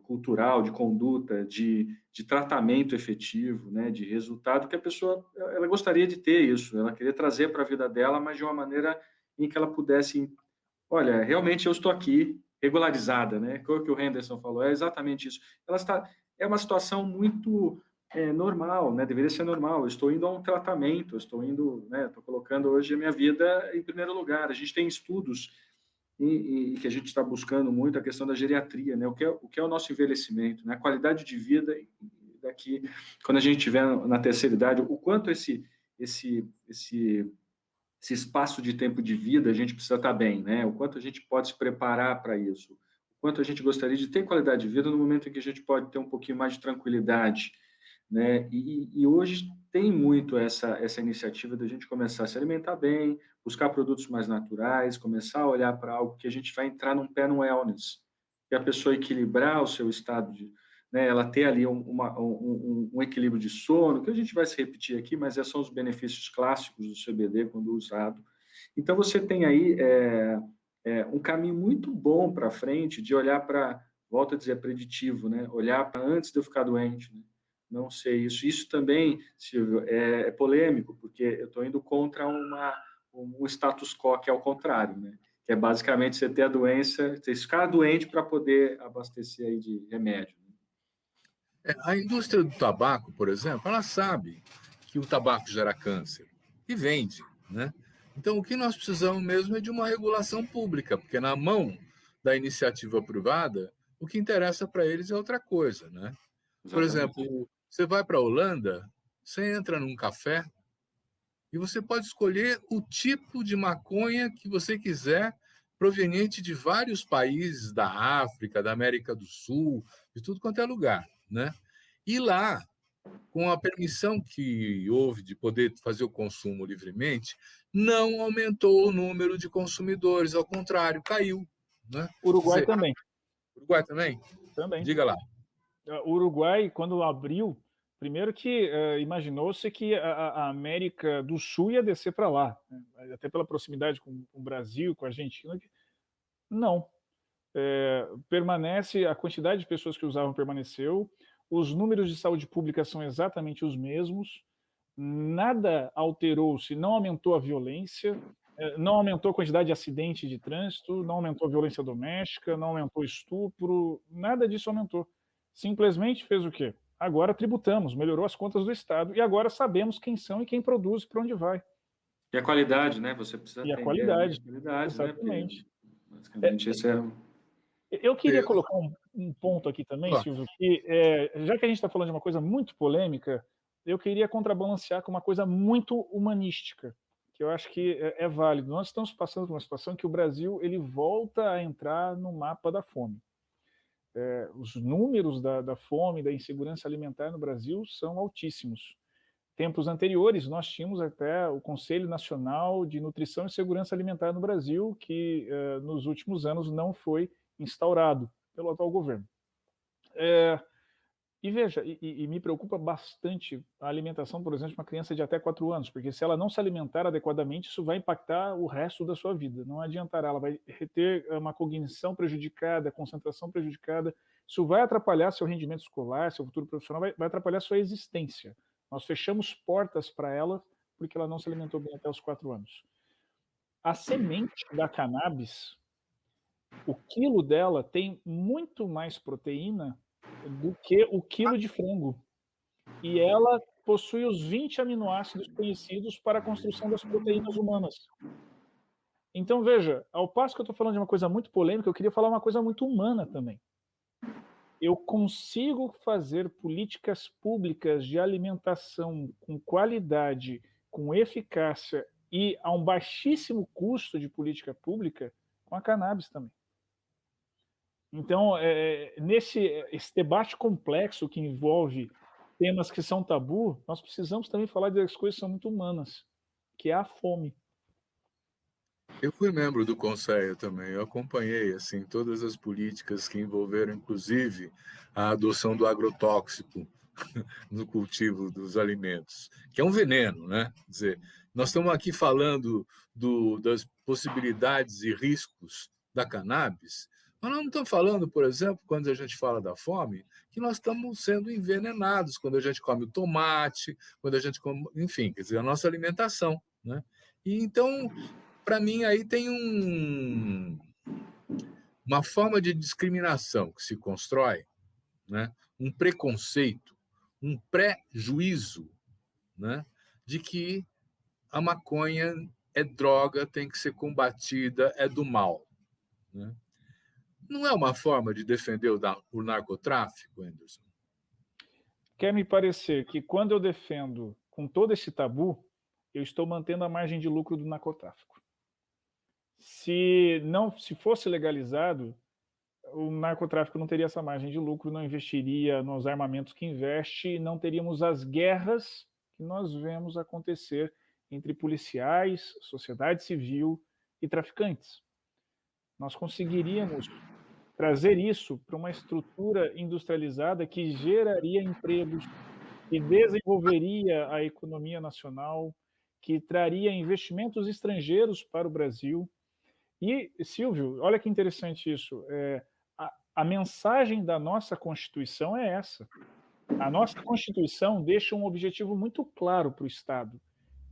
cultural, de conduta, de tratamento efetivo, né, de resultado, que a pessoa ela gostaria de ter isso, ela queria trazer para a vida dela, mas de uma maneira em que ela pudesse, olha, realmente eu estou aqui, regularizada, né? O que o Henderson falou, é exatamente isso. Ela está, é uma situação muito normal, né? Deveria ser normal. Eu estou indo a um tratamento, eu estou indo, né? Estou colocando hoje a minha vida em primeiro lugar. A gente tem estudos e que a gente está buscando muito a questão da geriatria, né? O que é o nosso envelhecimento, né? A qualidade de vida daqui, quando a gente estiver na terceira idade, o quanto esse espaço de tempo de vida a gente precisa estar bem, né? O quanto a gente pode se preparar para isso, o quanto a gente gostaria de ter qualidade de vida no momento em que a gente pode ter um pouquinho mais de tranquilidade, né? E hoje tem muito essa iniciativa da gente começar a se alimentar bem, buscar produtos mais naturais, começar a olhar para algo que a gente vai entrar num pé no wellness, que é a pessoa equilibrar o seu estado de, né, ela ter ali um equilíbrio de sono, que a gente vai se repetir aqui, mas esses são os benefícios clássicos do CBD quando usado. Então, você tem aí um caminho muito bom para frente de olhar para, volto a dizer, preditivo, né? Olhar para antes de eu ficar doente, né? Não sei isso. Isso também, Silvio, é polêmico, porque eu estou indo contra um status quo que é o contrário, né? Que é basicamente você ter a doença, você ficar doente para poder abastecer aí de remédio. A indústria do tabaco, por exemplo, ela sabe que o tabaco gera câncer e vende, né? Então, o que nós precisamos mesmo é de uma regulação pública, porque na mão da iniciativa privada, o que interessa para eles é outra coisa, né? Por Exatamente. exemplo, você vai para a Holanda, você entra num café e você pode escolher o tipo de maconha que você quiser, proveniente de vários países da África, da América do Sul, de tudo quanto é lugar, né? E lá, com a permissão que houve de poder fazer o consumo livremente, não aumentou o número de consumidores, ao contrário, caiu, né? Quer Uruguai dizer, também. Uruguai também? Também. Diga lá. O Uruguai, quando abriu, primeiro que imaginou-se que a América do Sul ia descer para lá, né? Até pela proximidade com o Brasil, com a Argentina. Não. Permanece, a quantidade de pessoas que usavam permaneceu, os números de saúde pública são exatamente os mesmos, nada alterou-se, não aumentou a violência, não aumentou a quantidade de acidentes de trânsito, não aumentou a violência doméstica, não aumentou estupro, nada disso aumentou. Simplesmente fez o quê? Agora tributamos, melhorou as contas do Estado, e agora sabemos quem são e quem produz e para onde vai. E a qualidade, né? Você precisa E a atender ali a qualidade, qualidade, né? Porque exatamente. basicamente esse é Eu queria É, colocar um ponto aqui também, ó, Silvio, que já que a gente está falando de uma coisa muito polêmica, eu queria contrabalancear com uma coisa muito humanística, que eu acho que é válido. Nós estamos passando por uma situação que o Brasil ele volta a entrar no mapa da fome. Os números da fome, da insegurança alimentar no Brasil são altíssimos. Tempos anteriores, nós tínhamos até o Conselho Nacional de Nutrição e Segurança Alimentar no Brasil, que nos últimos anos não foi instaurado pelo atual governo. E veja, e me preocupa bastante a alimentação, por exemplo, de uma criança de até 4 anos, porque se ela não se alimentar adequadamente, isso vai impactar o resto da sua vida. Não adiantará, ela vai ter uma cognição prejudicada, concentração prejudicada, isso vai atrapalhar seu rendimento escolar, seu futuro profissional, vai atrapalhar sua existência. Nós fechamos portas para ela porque ela não se alimentou bem até os 4 anos. A semente da cannabis, o quilo dela tem muito mais proteína do que o quilo de frango. E ela possui os 20 aminoácidos conhecidos para a construção das proteínas humanas. Então, veja, ao passo que eu estou falando de uma coisa muito polêmica, eu queria falar uma coisa muito humana também. Eu consigo fazer políticas públicas de alimentação com qualidade, com eficácia e a um baixíssimo custo de política pública com a cannabis também. Então, esse debate complexo que envolve temas que são tabu, nós precisamos também falar das coisas que são muito humanas, que é a fome. Eu fui membro do conselho também, eu acompanhei assim todas as políticas que envolveram, inclusive, a adoção do agrotóxico no cultivo dos alimentos, que é um veneno, né? Quer dizer, nós estamos aqui falando das possibilidades e riscos da cannabis, mas nós não estamos falando, por exemplo, quando a gente fala da fome, que nós estamos sendo envenenados quando a gente come o tomate, quando a gente come, enfim, quer dizer, a nossa alimentação, né? E então, para mim, aí tem uma forma de discriminação que se constrói, né? Um preconceito, um pré-juízo, né? De que a maconha é droga, tem que ser combatida, é do mal. Né? Não é uma forma de defender o narcotráfico, Anderson? Quer me parecer que quando eu defendo com todo esse tabu, eu estou mantendo a margem de lucro do narcotráfico. Se fosse legalizado, o narcotráfico não teria essa margem de lucro, não investiria nos armamentos que investe e não teríamos as guerras que nós vemos acontecer entre policiais, sociedade civil e traficantes. Nós conseguiríamos trazer isso para uma estrutura industrializada que geraria empregos, que desenvolveria a economia nacional, que traria investimentos estrangeiros para o Brasil. E, Silvio, olha que interessante isso. A mensagem da nossa Constituição é essa. A nossa Constituição deixa um objetivo muito claro para o Estado,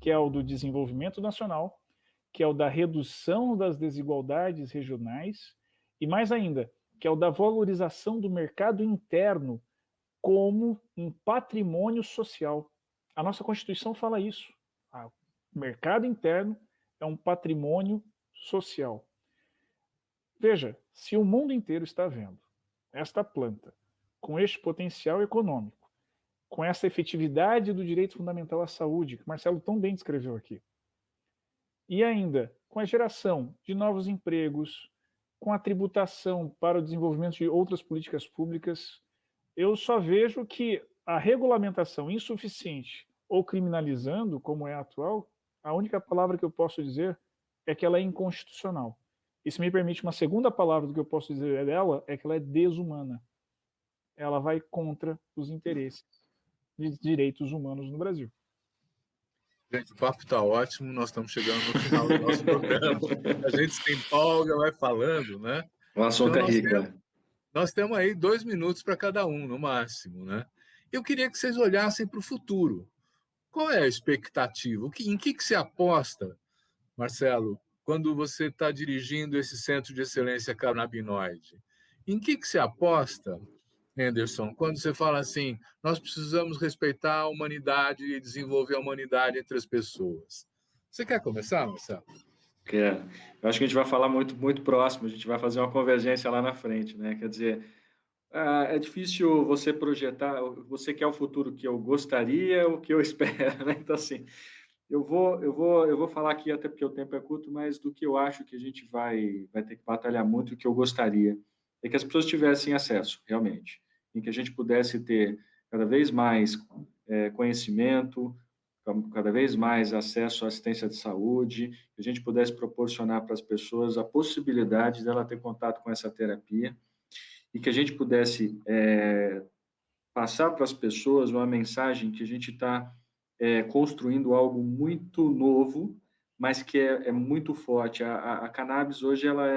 que é o do desenvolvimento nacional, que é o da redução das desigualdades regionais e, mais ainda, que é o da valorização do mercado interno como um patrimônio social. A nossa Constituição fala isso. O mercado interno é um patrimônio social. Veja, se o mundo inteiro está vendo esta planta com este potencial econômico, com essa efetividade do direito fundamental à saúde, que Marcelo tão bem descreveu aqui, e ainda com a geração de novos empregos, com a tributação para o desenvolvimento de outras políticas públicas, eu só vejo que a regulamentação insuficiente ou criminalizando, como é a atual, a única palavra que eu posso dizer é que ela é inconstitucional. Isso me permite uma segunda palavra do que eu posso dizer dela, é que ela é desumana. Ela vai contra os interesses de direitos humanos no Brasil. Gente, o papo está ótimo, nós estamos chegando no final do nosso programa. A gente se empolga, vai falando, né? O assunto então, é rico. Nós temos aí 2 minutos para cada um, no máximo, né? Eu queria que vocês olhassem para o futuro. Qual é a expectativa? Em que se aposta, Marcelo, quando você está dirigindo esse Centro de Excelência Canabinoide? Em que se aposta, Anderson, quando você fala assim, nós precisamos respeitar a humanidade e desenvolver a humanidade entre as pessoas? Você quer começar, Marcelo? Quero. Eu acho que a gente vai falar muito próximo, a gente vai fazer uma convergência lá na frente, né? Quer dizer, é difícil você projetar, você quer o futuro que eu gostaria, o que eu espero, né? Então, assim, eu vou falar aqui, até porque o tempo é curto, mas do que eu acho que a gente vai ter que batalhar muito, o que eu gostaria, é que as pessoas tivessem acesso, realmente, em que a gente pudesse ter cada vez mais conhecimento, cada vez mais acesso à assistência de saúde, que a gente pudesse proporcionar para as pessoas a possibilidade dela ter contato com essa terapia e que a gente pudesse passar para as pessoas uma mensagem que a gente está construindo algo muito novo, mas que é muito forte. A cannabis hoje ela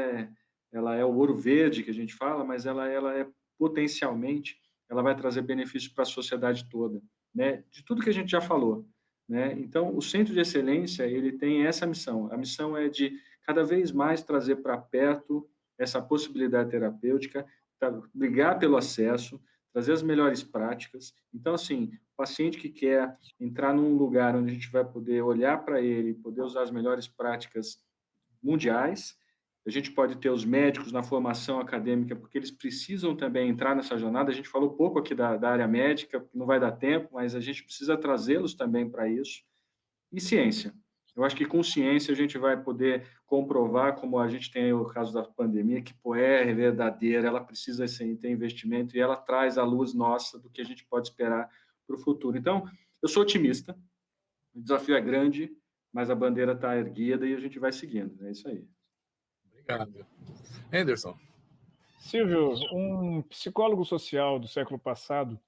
é o ouro verde que a gente fala, mas ela é potencialmente, ela vai trazer benefícios para a sociedade toda, né? De tudo que a gente já falou, né? Então, o Centro de Excelência, ele tem essa missão. A missão é de cada vez mais trazer para perto essa possibilidade terapêutica, brigar pelo acesso, trazer as melhores práticas. Então, assim, o paciente que quer entrar num lugar onde a gente vai poder olhar para ele, poder usar as melhores práticas mundiais, a gente pode ter os médicos na formação acadêmica, porque eles precisam também entrar nessa jornada. A gente falou pouco aqui da área médica, não vai dar tempo, mas a gente precisa trazê-los também para isso. E ciência. Eu acho que com ciência a gente vai poder comprovar, como a gente tem o caso da pandemia, que é verdadeira, ela precisa sim, ter investimento e ela traz a luz nossa do que a gente pode esperar para o futuro. Então, eu sou otimista, o desafio é grande, mas a bandeira está erguida e a gente vai seguindo. É isso aí. Obrigado. Anderson. Silvio, um psicólogo social do século passado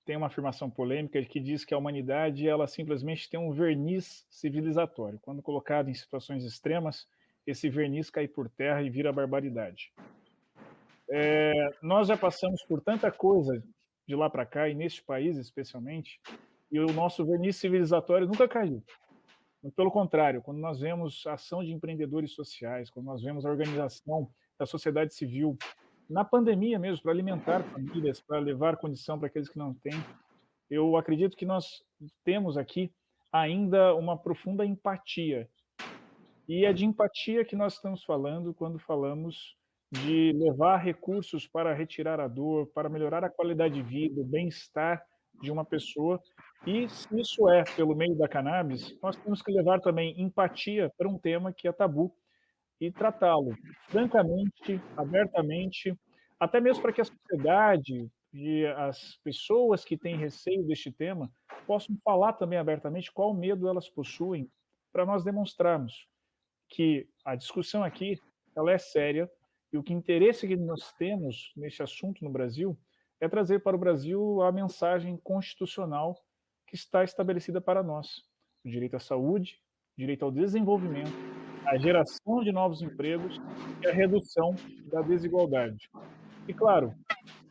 tem uma afirmação polêmica que diz que a humanidade ela simplesmente tem um verniz civilizatório. Quando colocado em situações extremas, esse verniz cai por terra e vira barbaridade. Nós já passamos por tanta coisa de lá para cá, e neste país especialmente, e o nosso verniz civilizatório nunca caiu. Pelo contrário, quando nós vemos a ação de empreendedores sociais, quando nós vemos a organização da sociedade civil, na pandemia mesmo, para alimentar famílias, para levar condição para aqueles que não têm, eu acredito que nós temos aqui ainda uma profunda empatia. E é de empatia que nós estamos falando quando falamos de levar recursos para retirar a dor, para melhorar a qualidade de vida, o bem-estar de uma pessoa. E se isso é pelo meio da cannabis, nós temos que levar também empatia para um tema que é tabu e tratá-lo francamente, abertamente, até mesmo para que a sociedade e as pessoas que têm receio deste tema possam falar também abertamente qual medo elas possuem, para nós demonstrarmos que a discussão aqui ela é séria e o que interesse que nós temos nesse assunto no Brasil é trazer para o Brasil a mensagem constitucional que está estabelecida para nós: o direito à saúde, o direito ao desenvolvimento, a geração de novos empregos e a redução da desigualdade. E, claro,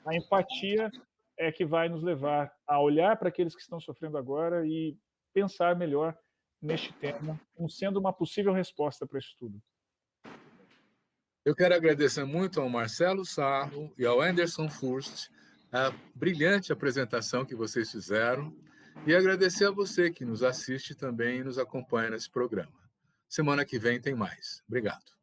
a empatia é que vai nos levar a olhar para aqueles que estão sofrendo agora e pensar melhor neste tema, como sendo uma possível resposta para isso tudo. Eu quero agradecer muito ao Marcelo Sarro e ao Anderson Furst a brilhante apresentação que vocês fizeram e agradecer a você que nos assiste também e nos acompanha nesse programa. Semana que vem tem mais. Obrigado.